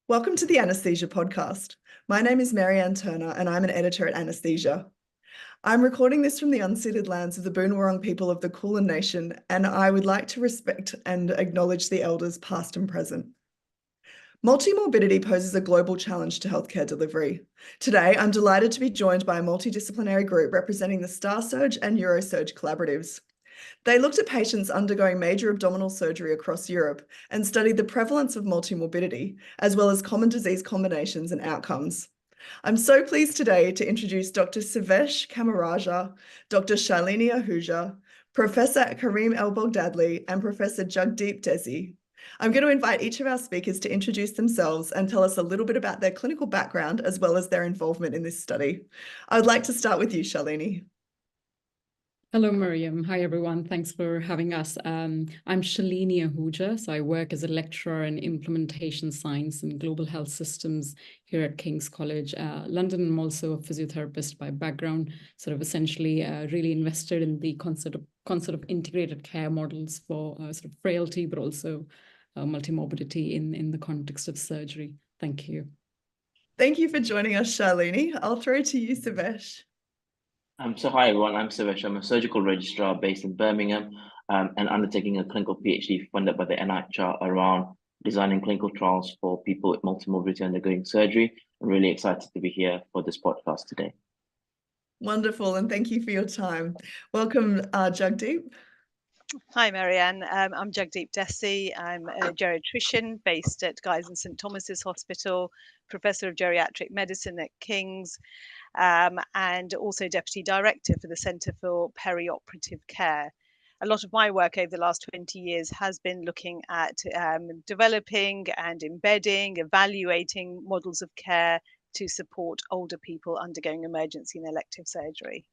Welcome to the Anesthesia Podcast. My name is Marianne Turner and I'm an editor at Anesthesia. I'm recording this from the unceded lands of the Boonwurrung people of the Kulin Nation, and I would like to respect and acknowledge the elders past and present. Multimorbidity poses a global challenge to healthcare delivery. Today, I'm delighted to be joined by a multidisciplinary group representing the StarSurge and Eurosurge collaboratives. They looked at patients undergoing major abdominal surgery across Europe and studied the prevalence of multimorbidity, as well as common disease combinations and outcomes. I'm so pleased today to introduce Dr. Sivesh Kamaraja, Dr. Shalini Ahuja, Professor Kareem El-Bogdadli, and Professor Jagdeep Desi. I'm going to invite each of our speakers to introduce themselves and tell us a little bit about their clinical background as well as their involvement in this study. I would like to start with you, Shalini. Hello, Miriam. Hi, everyone. Thanks for having us. I'm Shalini Ahuja, so I work as a lecturer in implementation science and global health systems here at King's College London. I'm also a physiotherapist by background, sort of essentially really invested in the concept of integrated care models for sort of frailty, but also multimorbidity in the context of surgery. Thank you. Thank you for joining us, Shalini. I'll throw to you, Sivesh. So hi everyone, I'm Sivesh. I'm a surgical registrar based in Birmingham and undertaking a clinical PhD funded by the NIHR around designing clinical trials for people with multimorbidity undergoing surgery. I'm really excited to be here for this podcast today. Wonderful, and thank you for your time. Welcome, Jagdeep. Hi, Marianne. I'm Jagdeep Desi. I'm a geriatrician based at Guy's and St Thomas's Hospital, Professor of Geriatric Medicine at King's, and also Deputy Director for the Centre for Perioperative Care. A lot of my work over the last 20 years has been looking at developing and embedding, evaluating models of care to support older people undergoing emergency and elective surgery.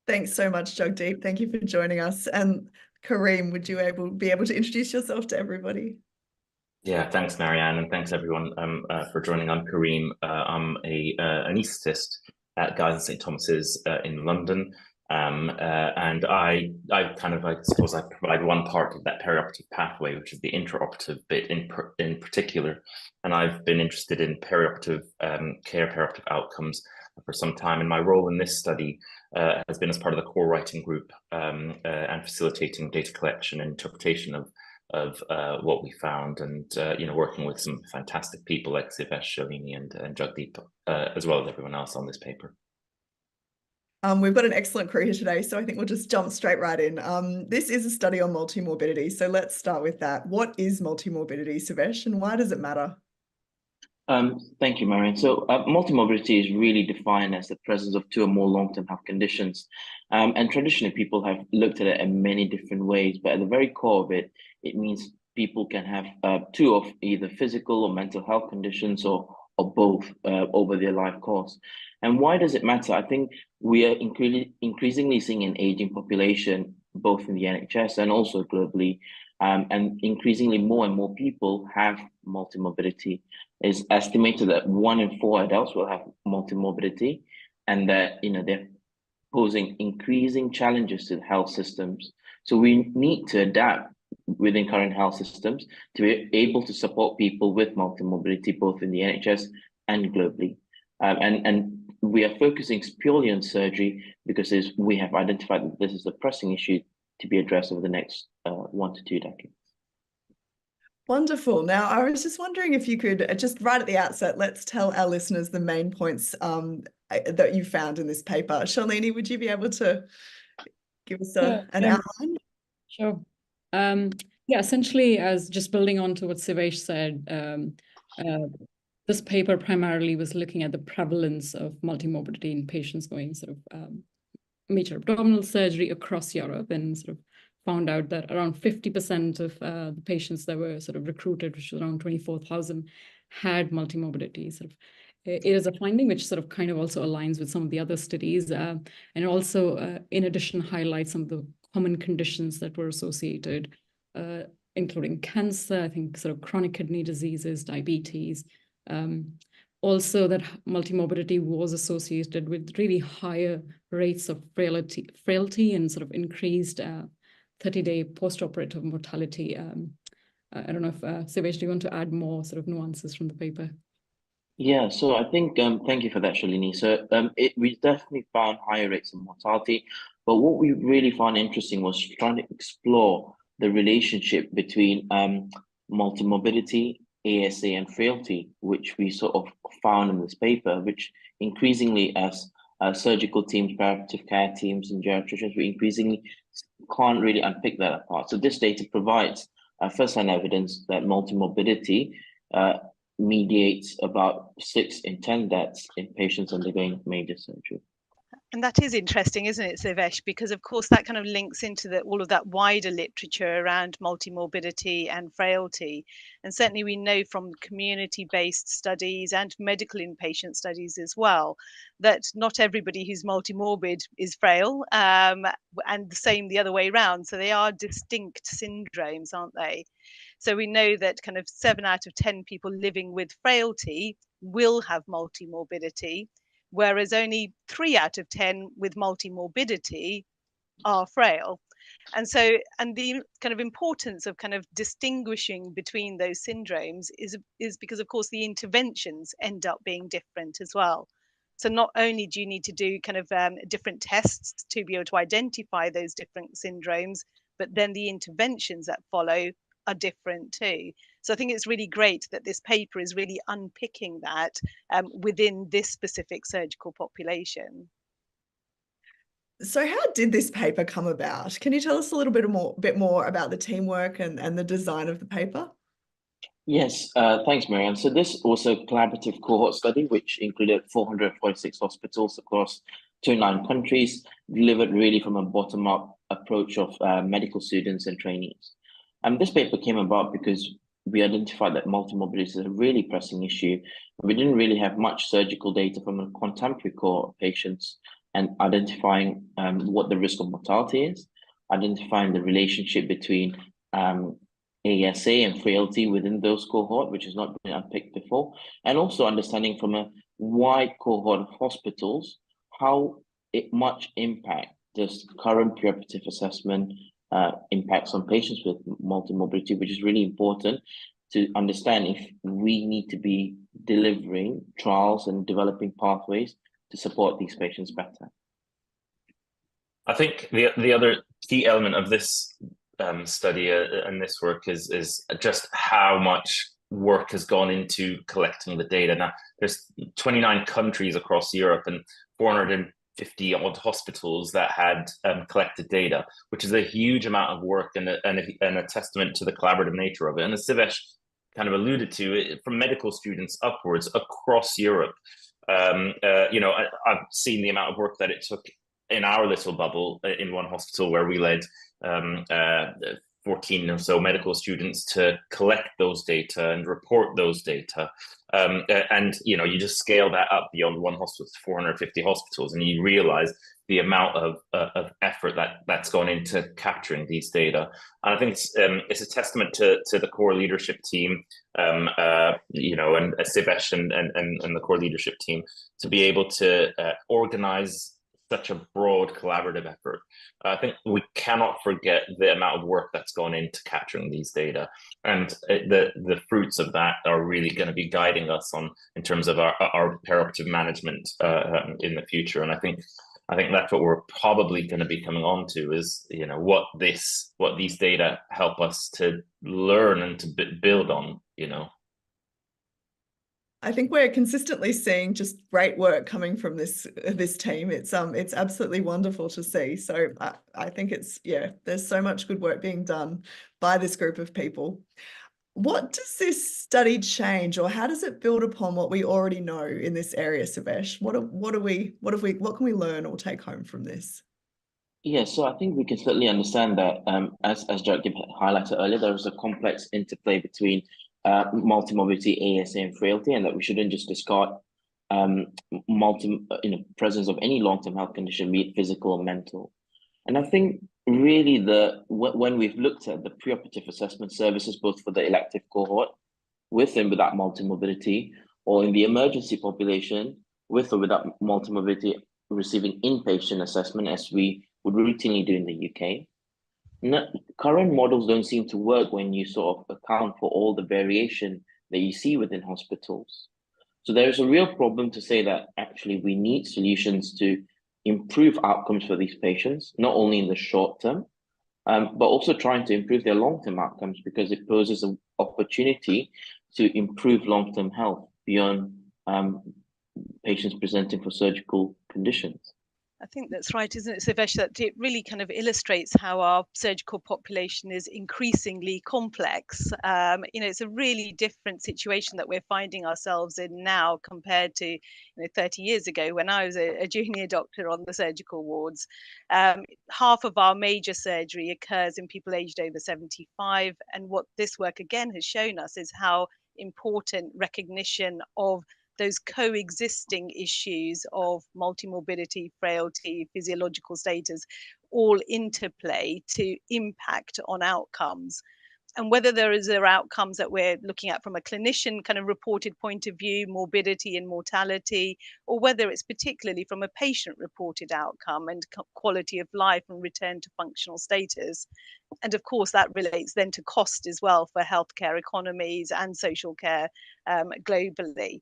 Thanks so much, Jagdeep. Thank you for joining us. And Kareem, would you be able to introduce yourself to everybody? Yeah, thanks, Marianne, and thanks everyone for joining. I'm Kareem. I'm an anaesthetist at Guy's and St Thomas's in London, and I suppose I provide one part of that perioperative pathway, which is the intraoperative bit in particular. And I've been interested in perioperative care, perioperative outcomes for some time. And my role in this study has been as part of the core writing group and facilitating data collection and interpretation of what we found, and working with some fantastic people like Sivesh, Shalini, and Jagdeep, as well as everyone else on this paper. We've got an excellent crew here today, so I think we'll just jump straight right in. This is a study on multimorbidity, so let's start with that. What is multimorbidity, Sivesh, and why does it matter? Thank you, Marianne. So multimorbidity is really defined as the presence of two or more long-term health conditions. And traditionally, people have looked at it in many different ways, but at the very core of it, it means people can have two of either physical or mental health conditions or both over their life course. And why does it matter? I think we are increasingly seeing an aging population, both in the NHS and also globally, and increasingly more and more people have multimorbidity. It's estimated that 1 in 4 adults will have multimorbidity, and that they're posing increasing challenges to the health systems. So we need to adapt within current health systems to be able to support people with multimorbidity, both in the NHS and globally. And we are focusing purely on surgery because we have identified that this is a pressing issue to be addressed over the next 1 to 2 decades. Wonderful. Now, I was just wondering if you could, just right at the outset, let's tell our listeners the main points that you found in this paper. Shalini, would you be able to give us an outline? Sure. Yeah, essentially, as just building on to what Sivesh said, this paper primarily was looking at the prevalence of multimorbidity in patients going sort of major abdominal surgery across Europe, and sort of found out that around 50% of the patients that were sort of recruited, which was around 24,000, had multimorbidity. Sort of, it is a finding which sort of kind of also aligns with some of the other studies, and also, in addition, highlights some of the common conditions that were associated, including cancer, I think sort of chronic kidney diseases, diabetes. Also, that multimorbidity was associated with really higher rates of frailty and sort of increased 30-day postoperative mortality. I don't know if Sivesh, do you want to add more sort of nuances from the paper? Yeah, so I think thank you for that, Shalini. So we definitely found higher rates of mortality, but what we really found interesting was trying to explore the relationship between multimorbidity, ASA, and frailty, which we sort of found in this paper, which increasingly as surgical teams, palliative care teams, and geriatricians, we increasingly can't really unpick that apart. So this data provides first-hand evidence that multimorbidity mediates about 6 in 10 deaths in patients undergoing major surgery. And that is interesting, isn't it, Sivesh? Because of course that kind of links into all of that wider literature around multimorbidity and frailty. And certainly we know from community-based studies and medical inpatient studies as well, that not everybody who's multimorbid is frail, and the same the other way around. So they are distinct syndromes, aren't they? So we know that kind of 7 out of 10 people living with frailty will have multimorbidity, whereas only 3 out of 10 with multimorbidity are frail. And so, and the kind of importance of kind of distinguishing between those syndromes is because, of course, the interventions end up being different as well. So not only do you need to do kind of different tests to be able to identify those different syndromes, but then the interventions that follow are different too. So I think it's really great that this paper is really unpicking that within this specific surgical population. So how did this paper come about? Can you tell us a little bit more about the teamwork and the design of the paper? Yes, thanks, Marianne. So this was a collaborative cohort study, which included 446 hospitals across 29 countries, delivered really from a bottom-up approach of medical students and trainees. This paper came about because we identified that multimorbidity is a really pressing issue. We didn't really have much surgical data from a contemporary cohort of patients and identifying what the risk of mortality is, identifying the relationship between ASA and frailty within those cohort, which has not been unpicked before, and also understanding from a wide cohort of hospitals how much impact does current preoperative assessment impacts on patients with multimorbidity, which is really important to understand if we need to be delivering trials and developing pathways to support these patients better. I think the other key element of this study and this work is just how much work has gone into collecting the data. Now, there's 29 countries across Europe and 450 odd hospitals that had collected data, which is a huge amount of work and a testament to the collaborative nature of it. And as Sivesh kind of alluded to, from medical students upwards across Europe, you know, I've seen the amount of work that it took in our little bubble in one hospital where we led 14 or so medical students to collect those data and report those data. And, you know, you just scale that up beyond one hospital to 450 hospitals, and you realize the amount of effort that's gone into capturing these data. And I think it's a testament to the core leadership team, you know, and Sivesh and the core leadership team to be able to organize such a broad collaborative effort. I think we cannot forget the amount of work that's gone into capturing these data, and the fruits of that are really going to be guiding us on in terms of our perioperative management in the future. And I think that's what we're probably going to be coming on to is, you know, what these data help us to learn and to build on, you know. I think we're consistently seeing just great work coming from this team. It's absolutely wonderful to see. So I think there's so much good work being done by this group of people. What does this study change, or how does it build upon what we already know in this area, Sivesh? What can we learn or take home from this? Yeah, so I think we can certainly understand that as Jack highlighted earlier, there is a complex interplay between multimorbidity, ASA, and frailty, and that we shouldn't just discard presence of any long-term health condition, be it physical or mental. And I think really when we've looked at the preoperative assessment services, both for the elective cohort with and without multimorbidity, or in the emergency population with or without multimorbidity receiving inpatient assessment, as we would routinely do in the UK, Current models don't seem to work when you sort of account for all the variation that you see within hospitals. So there's a real problem to say that actually we need solutions to improve outcomes for these patients, not only in the short term, but also trying to improve their long-term outcomes, because it poses an opportunity to improve long-term health beyond patients presenting for surgical conditions. I think that's right, isn't it, Sivesh? That it really kind of illustrates how our surgical population is increasingly complex. It's a really different situation that we're finding ourselves in now compared to 30 years ago when I was a junior doctor on the surgical wards. Half of our major surgery occurs in people aged over 75. And what this work again has shown us is how important recognition of those coexisting issues of multimorbidity, frailty, physiological status all interplay to impact on outcomes. And whether there are outcomes that we're looking at from a clinician kind of reported point of view, morbidity and mortality, or whether it's particularly from a patient reported outcome and quality of life and return to functional status. And of course, that relates then to cost as well for healthcare economies and social care globally.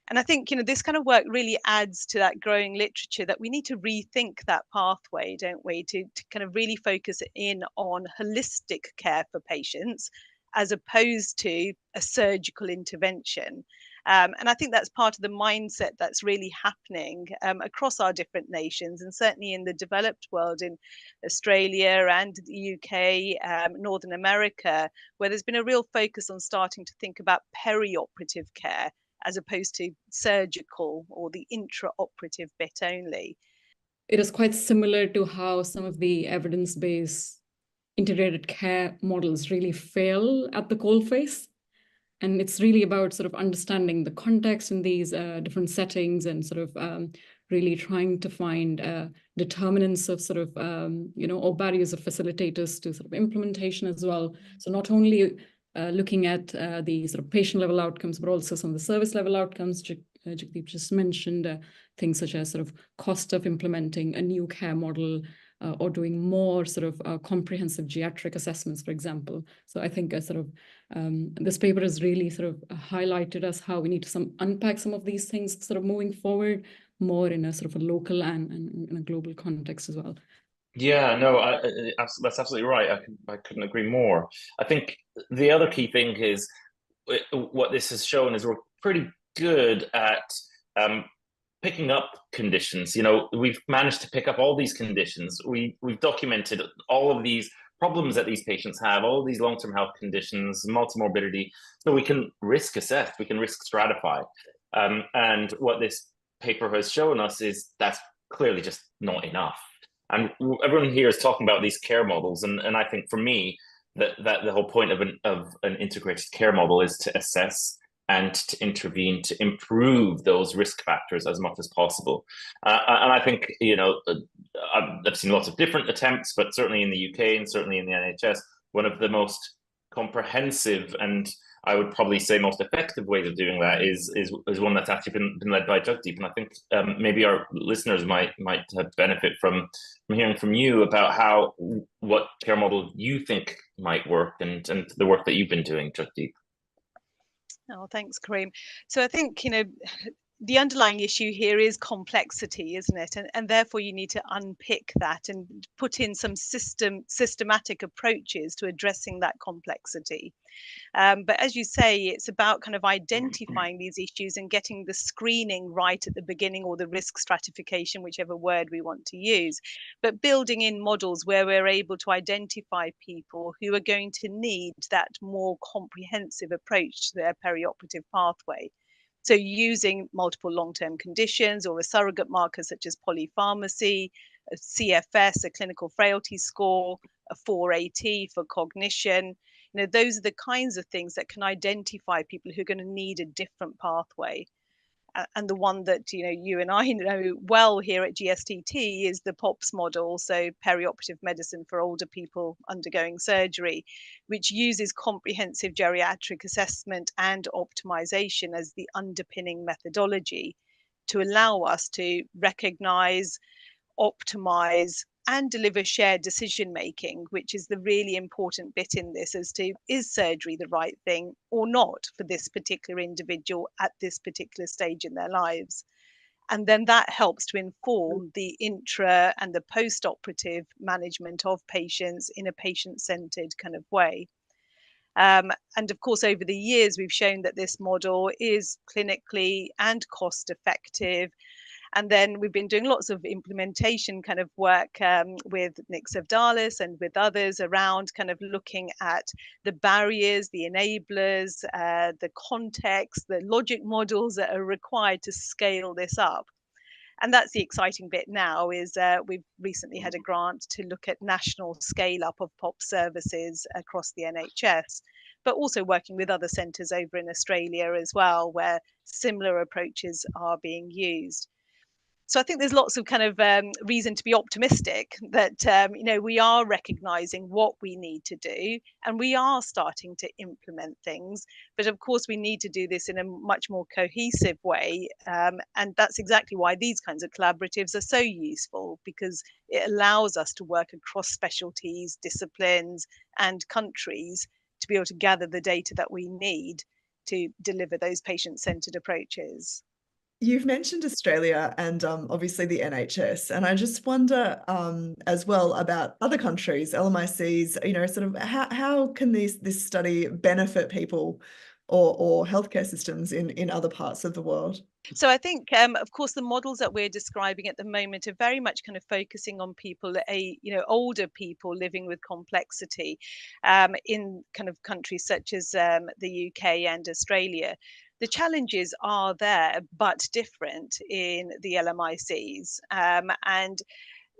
And I think, this kind of work really adds to that growing literature that we need to rethink that pathway, don't we, to kind of really focus in on holistic care for patients as opposed to a surgical intervention. And I think that's part of the mindset that's really happening across our different nations, and certainly in the developed world, in Australia and the UK, Northern America, where there's been a real focus on starting to think about perioperative care as opposed to surgical or the intraoperative bit only. It is quite similar to how some of the evidence-based integrated care models really fail at the coalface. And it's really about sort of understanding the context in these different settings and sort of really trying to find determinants of sort of, or barriers of facilitators to sort of implementation as well. So not only looking at the sort of patient level outcomes, but also some of the service level outcomes. Jagdeep just mentioned things such as sort of cost of implementing a new care model or doing more sort of comprehensive geriatric assessments, for example. So I think this paper has really sort of highlighted us how we need to unpack some of these things sort of moving forward more in a sort of a local and in a global context as well. Yeah, no, that's absolutely right. I couldn't agree more. I think the other key thing is what this has shown is we're pretty good at picking up conditions. We've managed to pick up all these conditions. We've documented all of these problems that these patients have, all of these long-term health conditions, multimorbidity, so we can risk assess, we can risk stratify. And what this paper has shown us is that's clearly just not enough. And everyone here is talking about these care models, and I think for me that the whole point of an integrated care model is to assess and to intervene to improve those risk factors as much as possible. And I think I've seen lots of different attempts, but certainly in the UK and certainly in the NHS, one of the most comprehensive and I would probably say most effective ways of doing that is one that's actually been led by Jagdeep. And I think maybe our listeners might benefit from hearing from you about what care model you think might work and the work that you've been doing, Jagdeep. Oh, thanks, Kareem. So I think, the underlying issue here is complexity, isn't it? And therefore you need to unpick that and put in some systematic approaches to addressing that complexity. But as you say, it's about kind of identifying these issues and getting the screening right at the beginning, or the risk stratification, whichever word we want to use, but building in models where we're able to identify people who are going to need that more comprehensive approach to their perioperative pathway. So using multiple long-term conditions or a surrogate marker such as polypharmacy, a CFS, a clinical frailty score, a 4AT for cognition. Those are the kinds of things that can identify people who are going to need a different pathway. And the one that you and I know well here at GSTT is the POPS model, so perioperative medicine for older people undergoing surgery, which uses comprehensive geriatric assessment and optimization as the underpinning methodology to allow us to recognize, optimize, and deliver shared decision making, which is the really important bit in this, as to, is surgery the right thing or not for this particular individual at this particular stage in their lives. And then that helps to inform the intra and the post-operative management of patients in a patient-centered kind of way. And of course, over the years, we've shown that this model is clinically and cost effective. And then we've been doing lots of implementation kind of work with Nick Sevdalis and with others around kind of looking at the barriers, the enablers, the context, the logic models that are required to scale this up. And that's the exciting bit now, is we've recently had a grant to look at national scale up of POP services across the NHS, but also working with other centres over in Australia as well, where similar approaches are being used. So I think there's lots of kind of reason to be optimistic that, we are recognising what we need to do, and we are starting to implement things. But of course, we need to do this in a much more cohesive way. And that's exactly why these kinds of collaboratives are so useful, because it allows us to work across specialties, disciplines, and countries to be able to gather the data that we need to deliver those patient-centred approaches. You've mentioned Australia and obviously the NHS, and I just wonder as well about other countries, LMICs, sort of how can this study benefit people or healthcare systems in other parts of the world? So I think, of course, the models that we're describing at the moment are very much kind of focusing on people, older people living with complexity in kind of countries such as the UK and Australia. The challenges are there, but different in the LMICs. And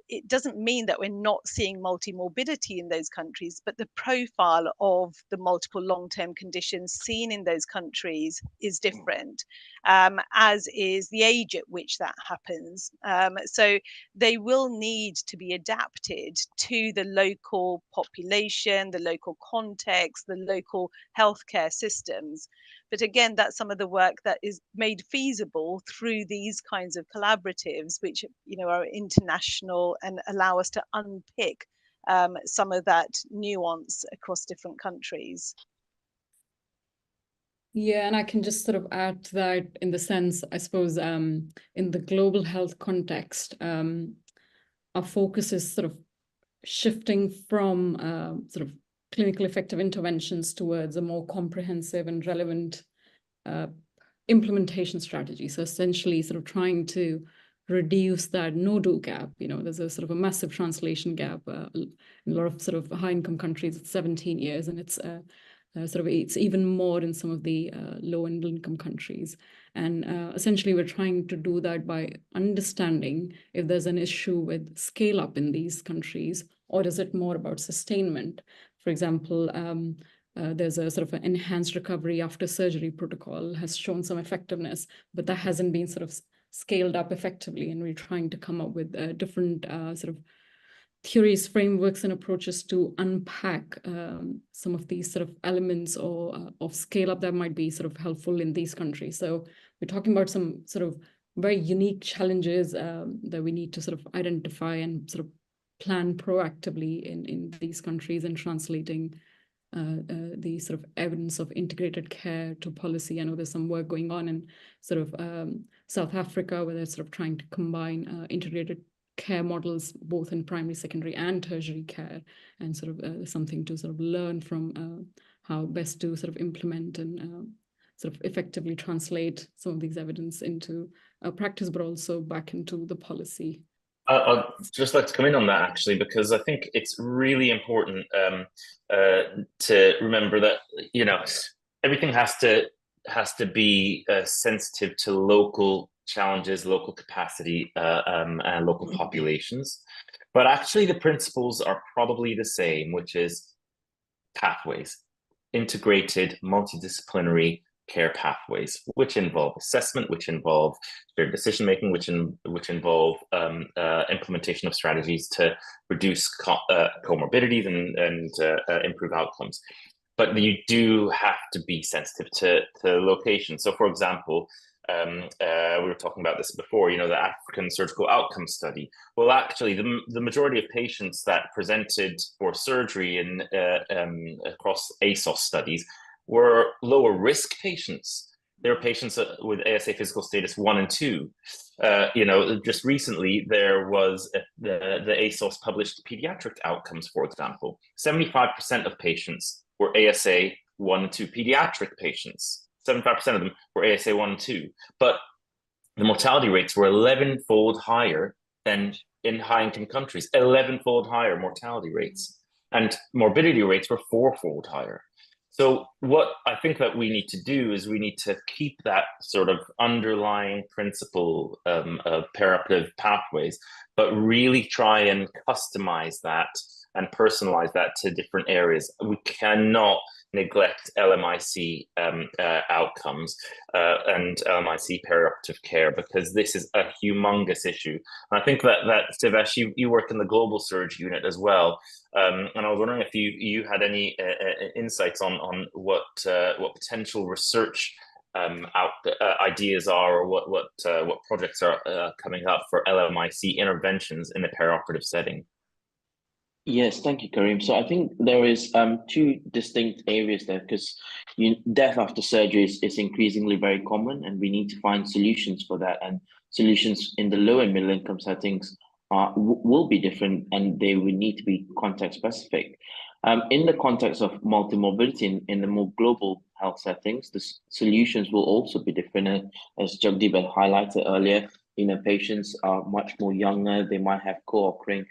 it doesn't mean that we're not seeing multimorbidity in those countries, but the profile of the multiple long-term conditions seen in those countries is different, as is the age at which that happens. So they will need to be adapted to the local population, the local context, the local healthcare systems. But again, that's some of the work that is made feasible through these kinds of collaboratives, which are international and allow us to unpick some of that nuance across different countries. Yeah, and I can just sort of add to that in the sense, I suppose, in the global health context, our focus is sort of shifting from sort of clinical effective interventions towards a more comprehensive and relevant implementation strategy. So essentially sort of trying to reduce that no-do gap. There's a sort of a massive translation gap in a lot of sort of high-income countries. It's 17 years, and it's it's even more in some of the low and income countries. And essentially, we're trying to do that by understanding if there's an issue with scale up in these countries, or is it more about sustainment? For example, there's a sort of an enhanced recovery after surgery protocol has shown some effectiveness, but that hasn't been sort of scaled up effectively. And we're trying to come up with different sort of theories, frameworks, and approaches to unpack some of these sort of elements or of scale up that might be sort of helpful in these countries. So we're talking about some sort of very unique challenges that we need to sort of identify and sort of plan proactively in these countries, and translating the sort of evidence of integrated care to policy. I know there's some work going on in sort of South Africa, where they're sort of trying to combine integrated care models, both in primary, secondary, and tertiary care, and sort of something to sort of learn from how best to sort of implement and sort of effectively translate some of these evidence into practice, but also back into the policy. I'd just like to come in on that, actually, because I think it's really important to remember that everything has to be sensitive to local challenges, local capacity, and local populations. But actually, the principles are probably the same, which is pathways, integrated, multidisciplinary care pathways, which involve assessment, which involve shared decision making, which involve implementation of strategies to reduce comorbidities and improve outcomes. But you do have to be sensitive to location. So, for example, we were talking about this before, you know, the African Surgical Outcome Study. Well, actually, the majority of patients that presented for surgery across ASOS studies were lower risk patients. There were patients with ASA physical status 1 and 2. You know, just recently there was the ASOS published pediatric outcomes, for example. 75% of patients were ASA 1 and 2 pediatric patients. 75% of them were ASA 1 and 2. But the mortality rates were 11-fold higher than in high-income countries, 11-fold higher mortality rates. And morbidity rates were 4-fold higher. So what I think that we need to do is we need to keep that sort of underlying principle of perioperative pathways, but really try and customize that and personalize that to different areas. We cannot neglect LMIC outcomes and LMIC perioperative care, because this is a humongous issue. And I think that Sivesh, you work in the global surge unit as well, and I was wondering if you had any insights on what potential research ideas are, or what projects are coming up for LMIC interventions in the perioperative setting. Yes, thank you, Karim. So I think there is two distinct areas there, because death after surgery is increasingly very common, and we need to find solutions for that. And solutions in the low and middle income settings will be different, and they will need to be context specific. In the context of multimorbidity in the more global health settings, the solutions will also be different. And as Jagdeep had highlighted earlier, you know, patients are much more younger. They might have co-occurring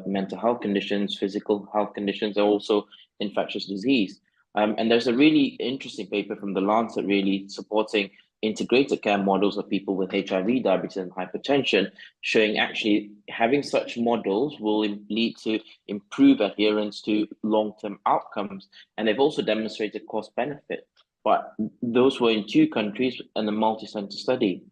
mental health conditions, physical health conditions, and also infectious disease. And there's a really interesting paper from the Lancet really supporting integrated care models of people with HIV, diabetes, and hypertension, showing actually having such models will lead to improved adherence to long-term outcomes. And they've also demonstrated cost benefit. But those were in 2 countries and a multi-center study.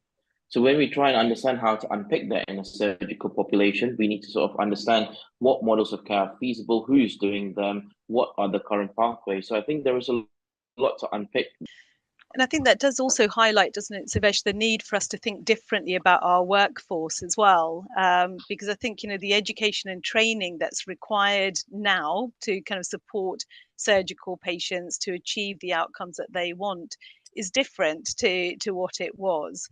So when we try and understand how to unpick that in a surgical population, we need to sort of understand what models of care are feasible, who's doing them, what are the current pathways. So I think there is a lot to unpick. And I think that does also highlight, doesn't it, Sivesh, the need for us to think differently about our workforce as well. Because I think, you know, the education and training that's required now to kind of support surgical patients to achieve the outcomes that they want is different to what it was.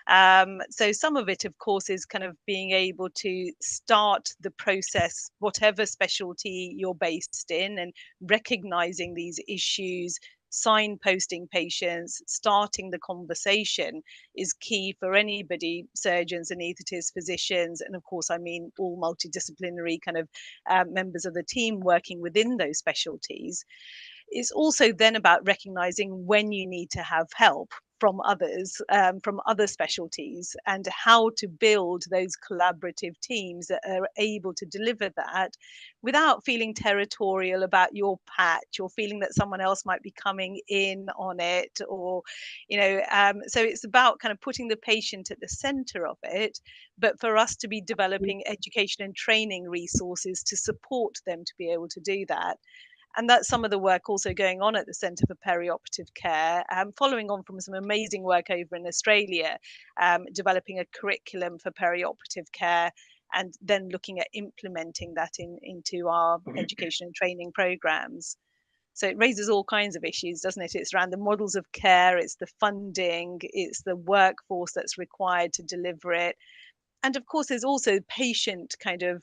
So some of it, of course, is kind of being able to start the process, whatever specialty you're based in, and recognizing these issues, signposting patients, starting the conversation is key for anybody, surgeons, anaesthetists, physicians, and of course, I mean, all multidisciplinary kind of members of the team working within those specialties. It's also then about recognizing when you need to have help from others, from other specialties, and how to build those collaborative teams that are able to deliver that without feeling territorial about your patch, or feeling that someone else might be coming in on it, or, you know, so it's about kind of putting the patient at the center of it, but for us to be developing education and training resources to support them to be able to do that. And that's some of the work also going on at the Centre for Perioperative Care, following on from some amazing work over in Australia, developing a curriculum for perioperative care, and then looking at implementing that into our education and training programs. So it raises all kinds of issues, doesn't it? It's around the models of care, it's the funding, it's the workforce that's required to deliver it. And of course, there's also patient kind of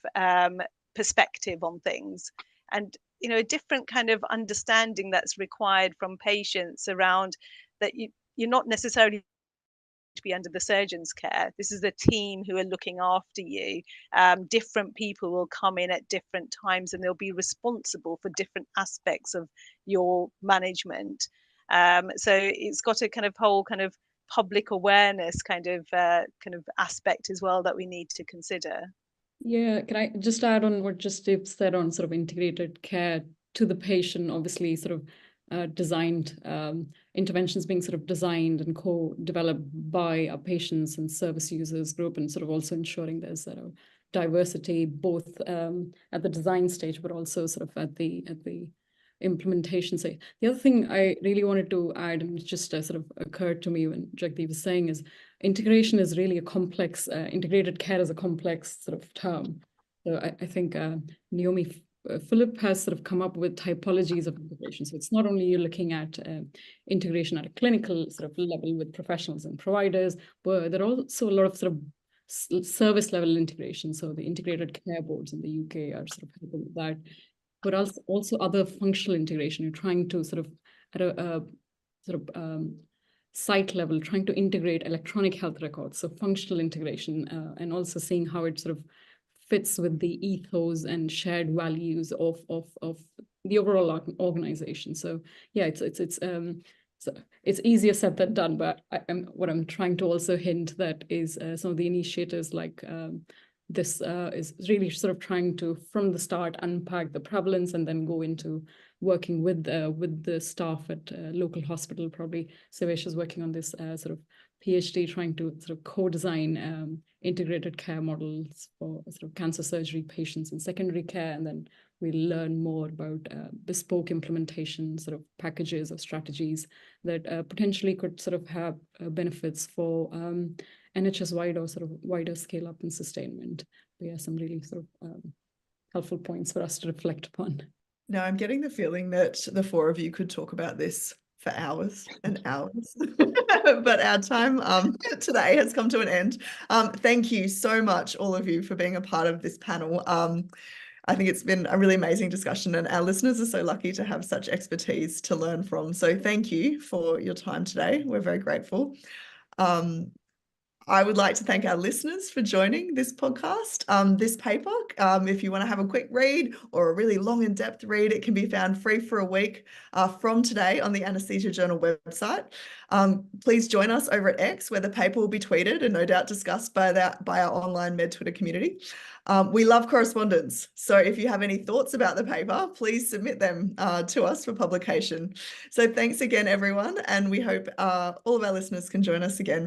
perspective on things. And you know, a different kind of understanding that's required from patients around that you're not necessarily to be under the surgeon's care. This is a team who are looking after you. Different people will come in at different times, and they'll be responsible for different aspects of your management. So it's got a kind of whole kind of public awareness kind of aspect as well that we need to consider. Yeah, can I just add on what Jagdeep said on sort of integrated care to the patient, obviously sort of designed interventions being sort of designed and co-developed by our patients and service users group, and sort of also ensuring there's sort of diversity both at the design stage, but also sort of at the implementation side. The other thing I really wanted to add, and it just sort of occurred to me when Jagdeep was saying, is integration is really a complex, integrated care is a complex sort of term. So I think Naomi Philip has sort of come up with typologies of integration. So it's not only you're looking at integration at a clinical sort of level with professionals and providers, but there are also a lot of sort of service level integration. So the integrated care boards in the UK are sort of helping with that, but also other functional integration. You're trying to sort of at a sort of site level, trying to integrate electronic health records, so functional integration, and also seeing how it sort of fits with the ethos and shared values of the overall organization. So yeah, it's easier said than done, but what I'm trying to also hint that is some of the initiatives like this is really sort of trying to, from the start, unpack the prevalence and then go into working with the staff at local hospital. Probably Sivesh is working on this sort of PhD, trying to sort of co-design integrated care models for sort of cancer surgery patients in secondary care, and then we'll learn more about bespoke implementation sort of packages of strategies that potentially could sort of have benefits for NHS-wide or sort of wider scale up and sustainment. But yeah, some really sort of helpful points for us to reflect upon. Now, I'm getting the feeling that the four of you could talk about this for hours and hours, but our time today has come to an end. Thank you so much, all of you, for being a part of this panel. I think it's been a really amazing discussion, and our listeners are so lucky to have such expertise to learn from. So thank you for your time today. We're very grateful. I would like to thank our listeners for joining this podcast. This paper, if you want to have a quick read or a really long in-depth read, it can be found free for a week from today on the Anesthesia Journal website. Please join us over at X, where the paper will be tweeted and no doubt discussed by our online Med Twitter community. We love correspondence, so if you have any thoughts about the paper, please submit them to us for publication. So thanks again, everyone, and we hope all of our listeners can join us again.